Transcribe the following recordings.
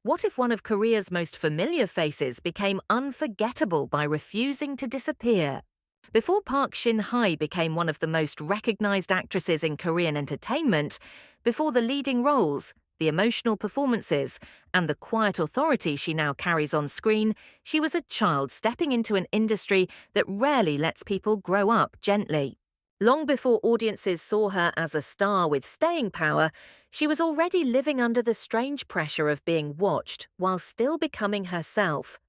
What if one of Korea's most familiar faces became unforgettable by refusing to disappear? Before Park Shin Hye became one of the most recognized actresses in Korean entertainment, before the leading roles, the emotional performances, and the quiet authority she now carries on screen, she was a child stepping into an industry that rarely lets people grow up gently. Long before audiences saw her as a star with staying power, she was already living under the strange pressure of being watched while still becoming herself.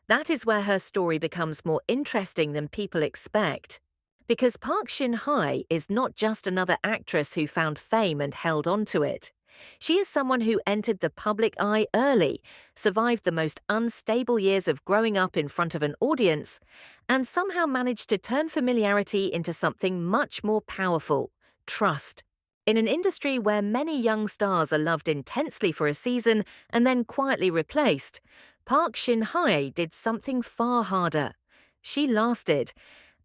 That is where her story becomes more interesting than people expect. Because Park Shin Hye is not just another actress who found fame and held on to it. She is someone who entered the public eye early, survived the most unstable years of growing up in front of an audience, and somehow managed to turn familiarity into something much more powerful: trust. In an industry where many young stars are loved intensely for a season and then quietly replaced, Park Shin Hye did something far harder. She lasted,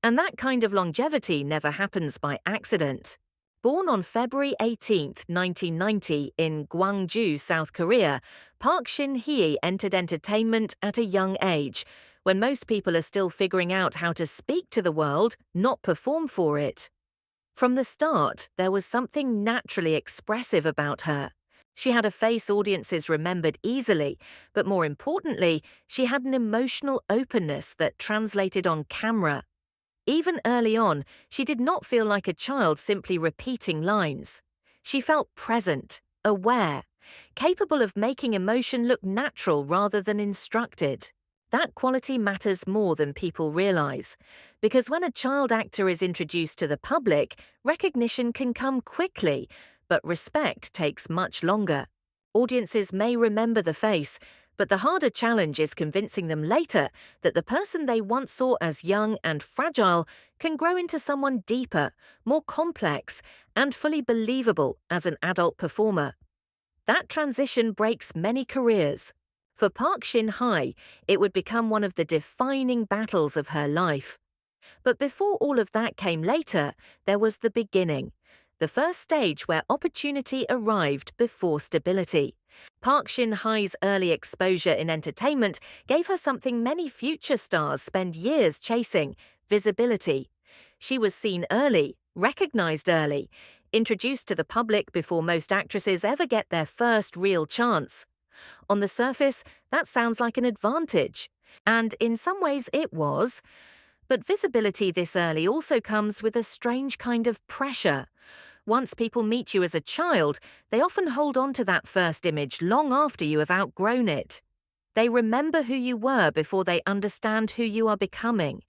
and that kind of longevity never happens by accident. Born on February 18, 1990 in Gwangju, South Korea, Park Shin Hye entered entertainment at a young age, when most people are still figuring out how to speak to the world, not perform for it. From the start, there was something naturally expressive about her. She had a face audiences remembered easily, but more importantly, she had an emotional openness that translated on camera. Even early on, she did not feel like a child simply repeating lines. She felt present, aware, capable of making emotion look natural rather than instructed. That quality matters more than people realize, because when a child actor is introduced to the public, recognition can come quickly, but respect takes much longer. Audiences may remember the face, but the harder challenge is convincing them later that the person they once saw as young and fragile can grow into someone deeper, more complex, and fully believable as an adult performer. That transition breaks many careers. For Park Shin Hye, it would become one of the defining battles of her life. But before all of that came later, there was the beginning, the first stage where opportunity arrived before stability. Park Shin Hye's early exposure in entertainment gave her something many future stars spend years chasing: visibility. She was seen early, recognized early, introduced to the public before most actresses ever get their first real chance. On the surface, that sounds like an advantage, and in some ways it was. But visibility this early also comes with a strange kind of pressure. Once people meet you as a child, they often hold on to that first image long after you have outgrown it. They remember who you were before they understand who you are becoming.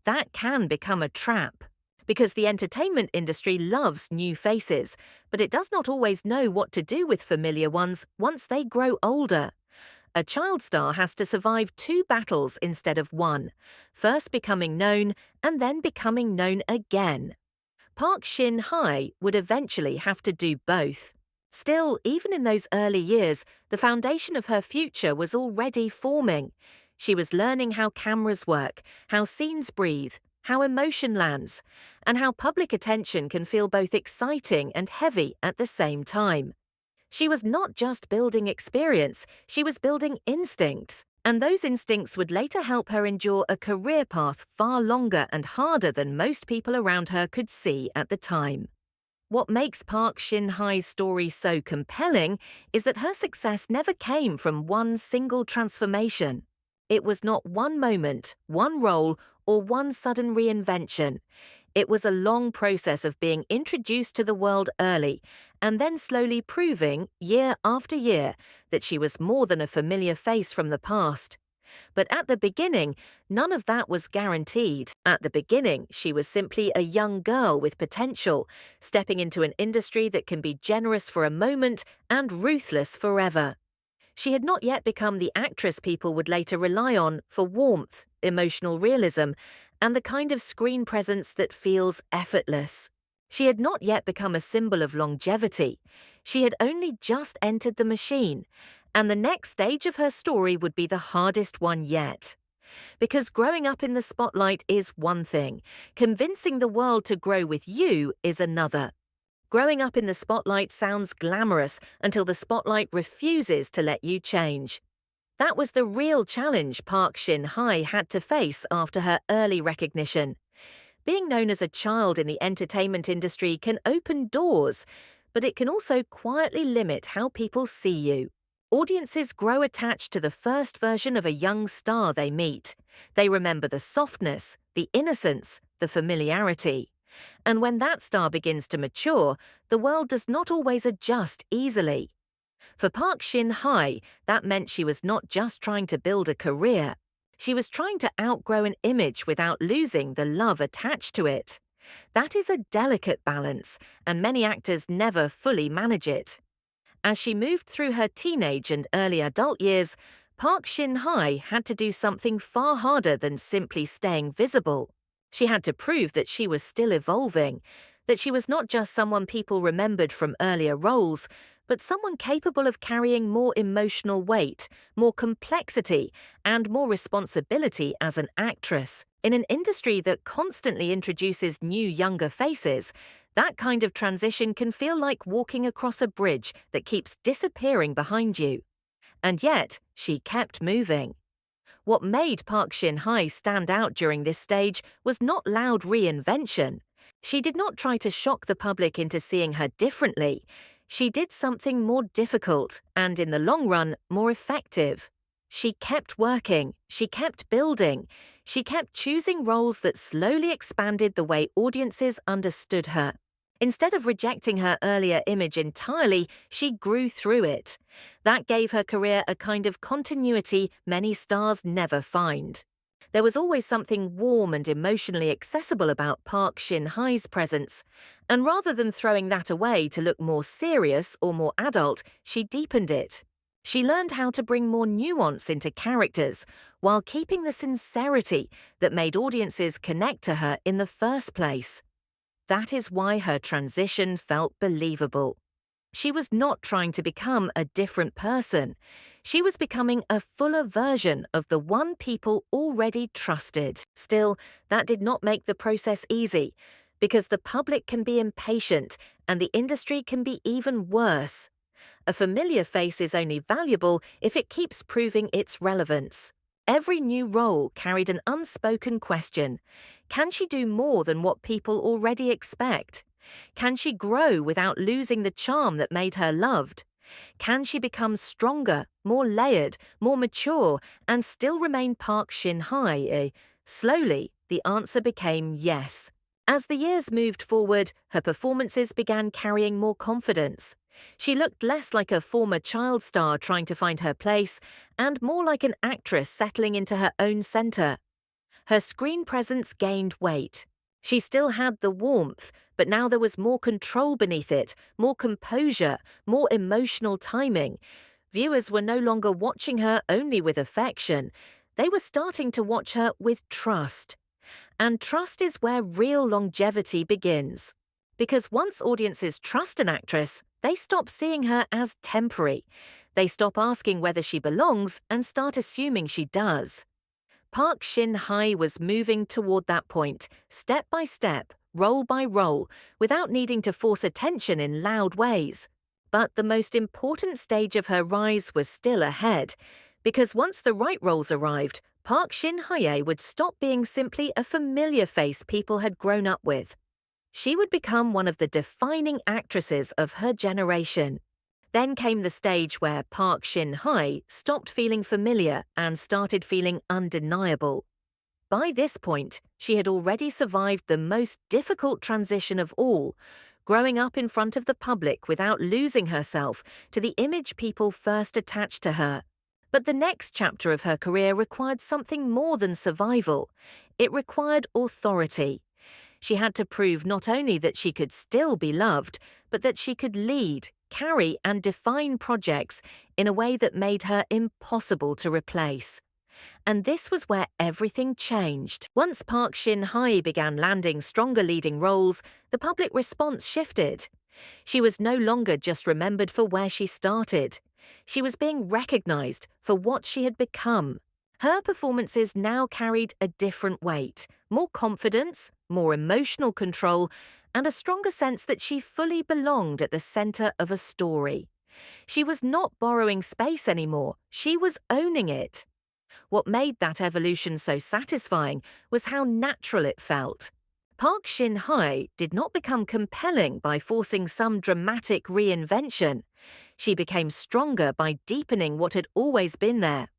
That can become a trap. Because the entertainment industry loves new faces, but it does not always know what to do with familiar ones once they grow older. A child star has to survive two battles instead of one, first becoming known and then becoming known again. Park Shin Hye would eventually have to do both. Still, even in those early years, the foundation of her future was already forming. She was learning how cameras work, how scenes breathe, how emotion lands, and how public attention can feel both exciting and heavy at the same time. She was not just building experience, she was building instincts. And those instincts would later help her endure a career path far longer and harder than most people around her could see at the time. What makes Park Shin Hye's story so compelling is that her success never came from one single transformation. It was not one moment, one role, or one sudden reinvention. It was a long process of being introduced to the world early and then slowly proving, year after year, that she was more than a familiar face from the past. But at the beginning, none of that was guaranteed. At the beginning, she was simply a young girl with potential, stepping into an industry that can be generous for a moment and ruthless forever. She had not yet become the actress people would later rely on for warmth, emotional realism, and the kind of screen presence that feels effortless. She had not yet become a symbol of longevity. She had only just entered the machine, and the next stage of her story would be the hardest one yet. Because growing up in the spotlight is one thing, convincing the world to grow with you is another. Growing up in the spotlight sounds glamorous until the spotlight refuses to let you change. That was the real challenge Park Shin Hye had to face after her early recognition. Being known as a child in the entertainment industry can open doors, but it can also quietly limit how people see you. Audiences grow attached to the first version of a young star they meet. They remember the softness, the innocence, the familiarity. And when that star begins to mature, the world does not always adjust easily. For Park Shin Hye, that meant she was not just trying to build a career. She was trying to outgrow an image without losing the love attached to it. That is a delicate balance, and many actors never fully manage it. As she moved through her teenage and early adult years, Park Shin Hye had to do something far harder than simply staying visible. She had to prove that she was still evolving, that she was not just someone people remembered from earlier roles, but someone capable of carrying more emotional weight, more complexity, and more responsibility as an actress. In an industry that constantly introduces new younger faces, that kind of transition can feel like walking across a bridge that keeps disappearing behind you. And yet, she kept moving. What made Park Shin Hye stand out during this stage was not loud reinvention. She did not try to shock the public into seeing her differently. She did something more difficult and, in the long run, more effective. She kept working, she kept building, she kept choosing roles that slowly expanded the way audiences understood her. Instead of rejecting her earlier image entirely, she grew through it. That gave her career a kind of continuity many stars never find. There was always something warm and emotionally accessible about Park Shin Hye's presence, and rather than throwing that away to look more serious or more adult, she deepened it. She learned how to bring more nuance into characters while keeping the sincerity that made audiences connect to her in the first place. That is why her transition felt believable. She was not trying to become a different person. She was becoming a fuller version of the one people already trusted. Still, that did not make the process easy, because the public can be impatient and the industry can be even worse. A familiar face is only valuable if it keeps proving its relevance. Every new role carried an unspoken question. Can she do more than what people already expect? Can she grow without losing the charm that made her loved? Can she become stronger, more layered, more mature, and still remain Park Shin Hye? Slowly, the answer became yes. As the years moved forward, her performances began carrying more confidence. She looked less like a former child star trying to find her place, and more like an actress settling into her own center. Her screen presence gained weight. She still had the warmth, but now there was more control beneath it, more composure, more emotional timing. Viewers were no longer watching her only with affection. They were starting to watch her with trust. And trust is where real longevity begins. Because once audiences trust an actress, they stop seeing her as temporary. They stop asking whether she belongs and start assuming she does. Park Shin Hye was moving toward that point, step by step, role by role, without needing to force attention in loud ways. But the most important stage of her rise was still ahead, because once the right roles arrived, Park Shin Hye would stop being simply a familiar face people had grown up with. She would become one of the defining actresses of her generation. Then came the stage where Park Shin Hye stopped feeling familiar and started feeling undeniable. By this point, she had already survived the most difficult transition of all, growing up in front of the public without losing herself to the image people first attached to her. But the next chapter of her career required something more than survival. It required authority. She had to prove not only that she could still be loved, but that she could lead, carry, and define projects in a way that made her impossible to replace. And this was where everything changed. Once Park Shin Hye began landing stronger leading roles, the public response shifted. She was no longer just remembered for where she started. She was being recognized for what she had become. Her performances now carried a different weight, more confidence, more emotional control, and a stronger sense that she fully belonged at the center of a story. She was not borrowing space anymore, she was owning it. What made that evolution so satisfying was how natural it felt. Park Shin Hye did not become compelling by forcing some dramatic reinvention. She became stronger by deepening what had always been there.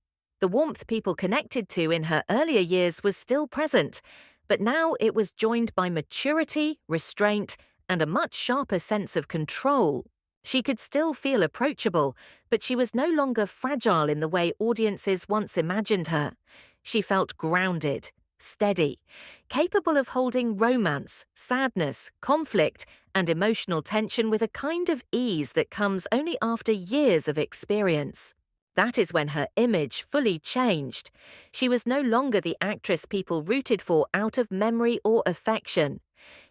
The warmth people connected to in her earlier years was still present, but now it was joined by maturity, restraint, and a much sharper sense of control. She could still feel approachable, but she was no longer fragile in the way audiences once imagined her. She felt grounded, steady, capable of holding romance, sadness, conflict, and emotional tension with a kind of ease that comes only after years of experience. That is when her image fully changed. She was no longer the actress people rooted for out of memory or affection.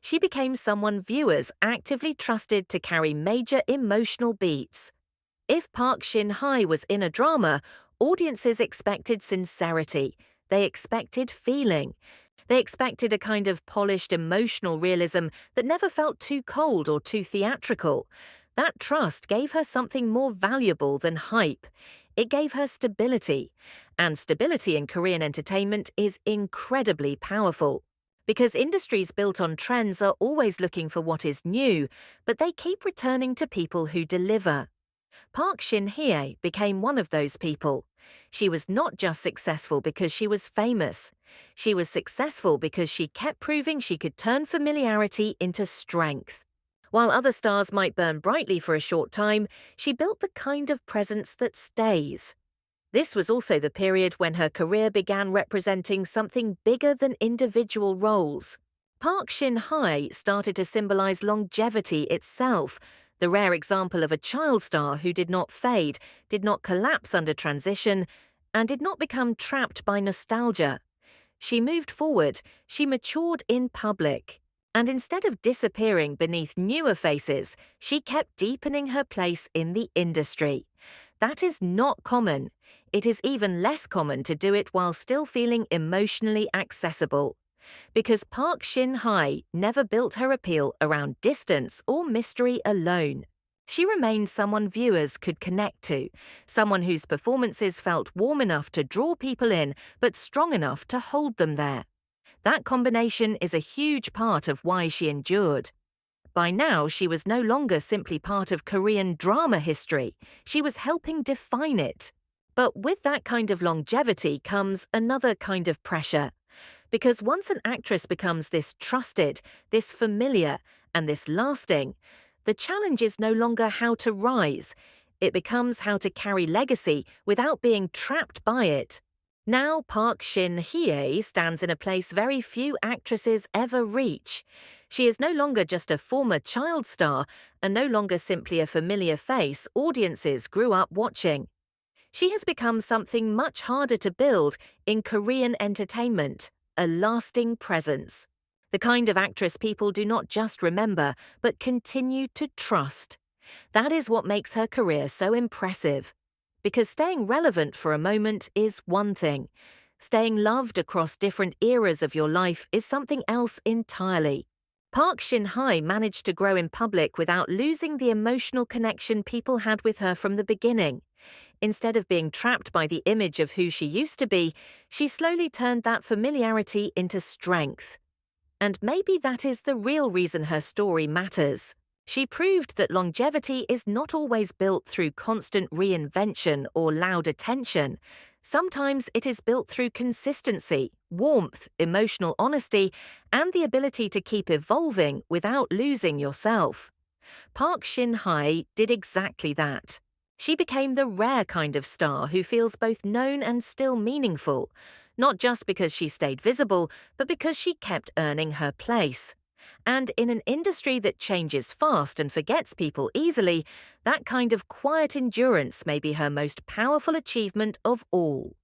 She became someone viewers actively trusted to carry major emotional beats. If Park Shin Hye was in a drama, audiences expected sincerity. They expected feeling. They expected a kind of polished emotional realism that never felt too cold or too theatrical. That trust gave her something more valuable than hype. It gave her stability. And stability in Korean entertainment is incredibly powerful. Because industries built on trends are always looking for what is new, but they keep returning to people who deliver. Park Shin Hye became one of those people. She was not just successful because she was famous. She was successful because she kept proving she could turn familiarity into strength. While other stars might burn brightly for a short time, she built the kind of presence that stays. This was also the period when her career began representing something bigger than individual roles. Park Shin Hye started to symbolize longevity itself, the rare example of a child star who did not fade, did not collapse under transition, and did not become trapped by nostalgia. She moved forward, she matured in public. And instead of disappearing beneath newer faces, she kept deepening her place in the industry. That is not common. It is even less common to do it while still feeling emotionally accessible. Because Park Shin Hye never built her appeal around distance or mystery alone. She remained someone viewers could connect to, someone whose performances felt warm enough to draw people in, but strong enough to hold them there. That combination is a huge part of why she endured. By now, she was no longer simply part of Korean drama history. She was helping define it. But with that kind of longevity comes another kind of pressure. Because once an actress becomes this trusted, this familiar, and this lasting, the challenge is no longer how to rise. It becomes how to carry legacy without being trapped by it. Now Park Shin Hye stands in a place very few actresses ever reach. She is no longer just a former child star and no longer simply a familiar face audiences grew up watching. She has become something much harder to build in Korean entertainment, a lasting presence. The kind of actress people do not just remember, but continue to trust. That is what makes her career so impressive. Because staying relevant for a moment is one thing. Staying loved across different eras of your life is something else entirely. Park Shin Hye managed to grow in public without losing the emotional connection people had with her from the beginning. Instead of being trapped by the image of who she used to be, she slowly turned that familiarity into strength. And maybe that is the real reason her story matters. She proved that longevity is not always built through constant reinvention or loud attention. Sometimes it is built through consistency, warmth, emotional honesty, and the ability to keep evolving without losing yourself. Park Shin Hye did exactly that. She became the rare kind of star who feels both known and still meaningful, not just because she stayed visible, but because she kept earning her place. And in an industry that changes fast and forgets people easily, that kind of quiet endurance may be her most powerful achievement of all.